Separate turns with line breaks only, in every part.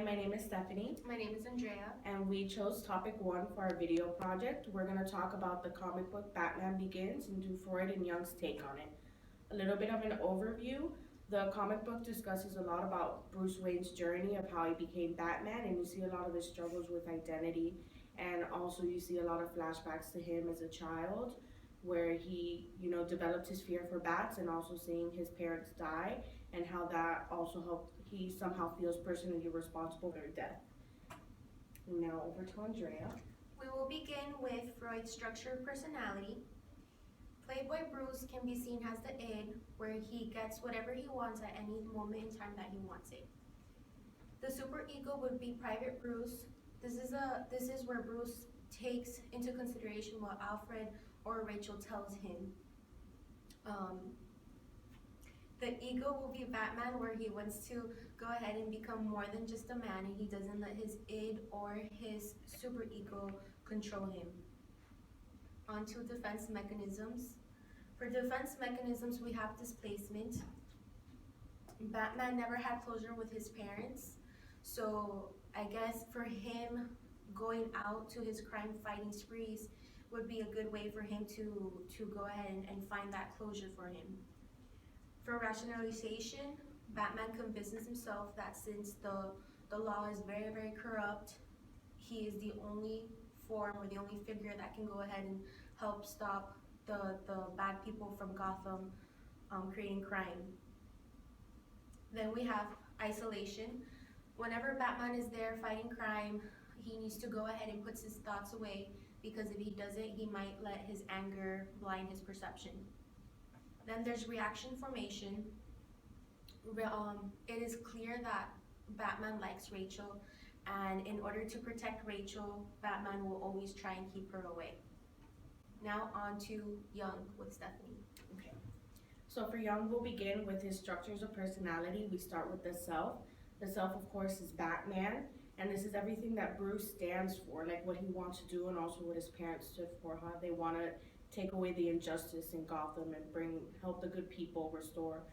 my name is Stephanie,
My name is Andrea.
and we chose topic 1 for our video project. We're going to talk about the comic book Batman Begins and do Freud and Jung's take on it. A little bit of an overview. The comic book discusses a lot about Bruce Wayne's journey of how he became Batman, and you see a lot of his struggles with identity, and also you see a lot of flashbacks to him as a child where he, developed his fear for bats and also seeing his parents die and how that also helped he somehow feels personally responsible for their death. Now over to Andrea.
We will begin with Freud's structure of personality. Playboy Bruce can be seen as the id, where he gets whatever he wants at any moment in time that he wants it. The superego would be Private Bruce. This is where Bruce takes into consideration what Alfred or Rachel tells him. The ego will be Batman, where he wants to go ahead and become more than just a man, and he doesn't let his id or his superego control him. On to defense mechanisms. For defense mechanisms, we have displacement. Batman never had closure with his parents, so I guess for him, going out to his crime fighting sprees would be a good way for him to go ahead and find that closure for him. For rationalization, Batman convinces himself that since the law is very, very corrupt, he is the only form or the only figure that can go ahead and help stop the bad people from Gotham creating crime. Then we have isolation. Whenever Batman is there fighting crime, he needs to go ahead and puts his thoughts away, because if he doesn't, he might let his anger blind his perception. Then there's reaction formation. It is clear that Batman likes Rachel, and in order to protect Rachel, Batman will always try and keep her away. Now on to Jung with Stephanie.
Okay. So for Jung, we'll begin with his structures of personality. We start with the self. The self, of course, is Batman, and this is everything that Bruce stands for, like what he wants to do and also what his parents stood for, how they want to take away the injustice in Gotham and help the good people restore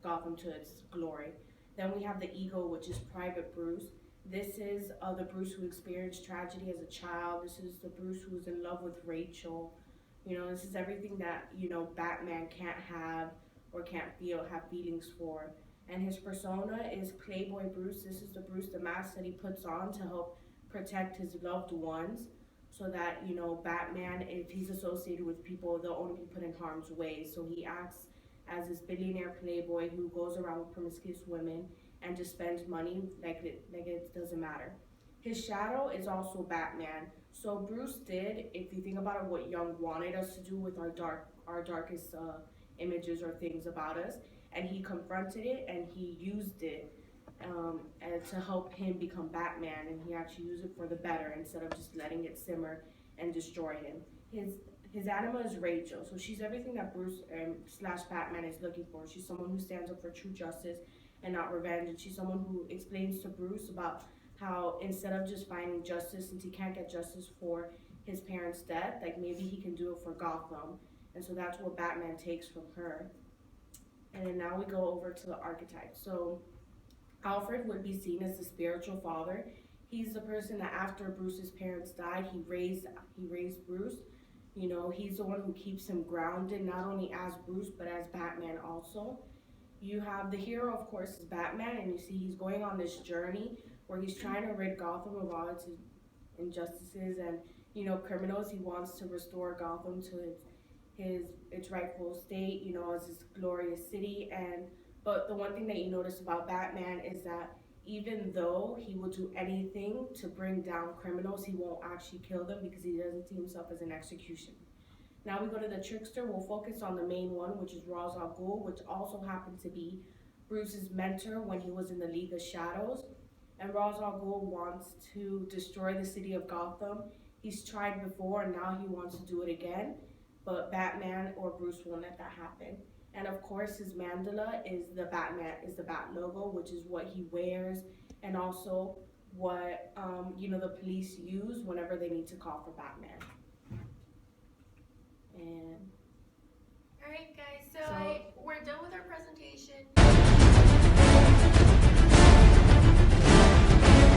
Gotham to its glory. Then we have the ego, which is Private Bruce. This is the Bruce who experienced tragedy as a child. This is the Bruce who's in love with Rachel. This is everything that, Batman can't have or can't have feelings for. And his persona is Playboy Bruce. This is the Bruce, the mask that he puts on to help protect his loved ones, so that, Batman, if he's associated with people, they'll only be put in harm's way. So he acts as this billionaire playboy who goes around with promiscuous women and just spends money like it doesn't matter. His shadow is also Batman. So Bruce did, if you think about it, what Jung wanted us to do with our darkest images or things about us, and he confronted it and he used it and to help him become Batman, and he actually used it for the better instead of just letting it simmer and destroy him. His anima is Rachel, so she's everything that Bruce / Batman is looking for. She's someone who stands up for true justice and not revenge, and she's someone who explains to Bruce about how instead of just finding justice, since he can't get justice for his parents' death, like maybe he can do it for Gotham, and so that's what Batman takes from her. And then now we go over to the archetypes. So Alfred would be seen as the spiritual father. He's the person that after Bruce's parents died, he raised Bruce. He's the one who keeps him grounded, not only as Bruce, but as Batman also. You have the hero, of course, is Batman, and you see he's going on this journey where he's trying to rid Gotham of all its injustices and, criminals. He wants to restore Gotham to its rightful state, as this glorious city. But the one thing that you notice about Batman is that even though he will do anything to bring down criminals, he won't actually kill them because he doesn't see himself as an executioner. Now we go to the trickster. We'll focus on the main one, which is Ra's al Ghul, which also happened to be Bruce's mentor when he was in the League of Shadows. And Ra's al Ghul wants to destroy the city of Gotham. He's tried before, and now he wants to do it again. But Batman or Bruce won't let that happen. And of course, his mandala is the bat logo, which is what he wears, and also what the police use whenever they need to call for Batman. And
all right, guys. So we're done with our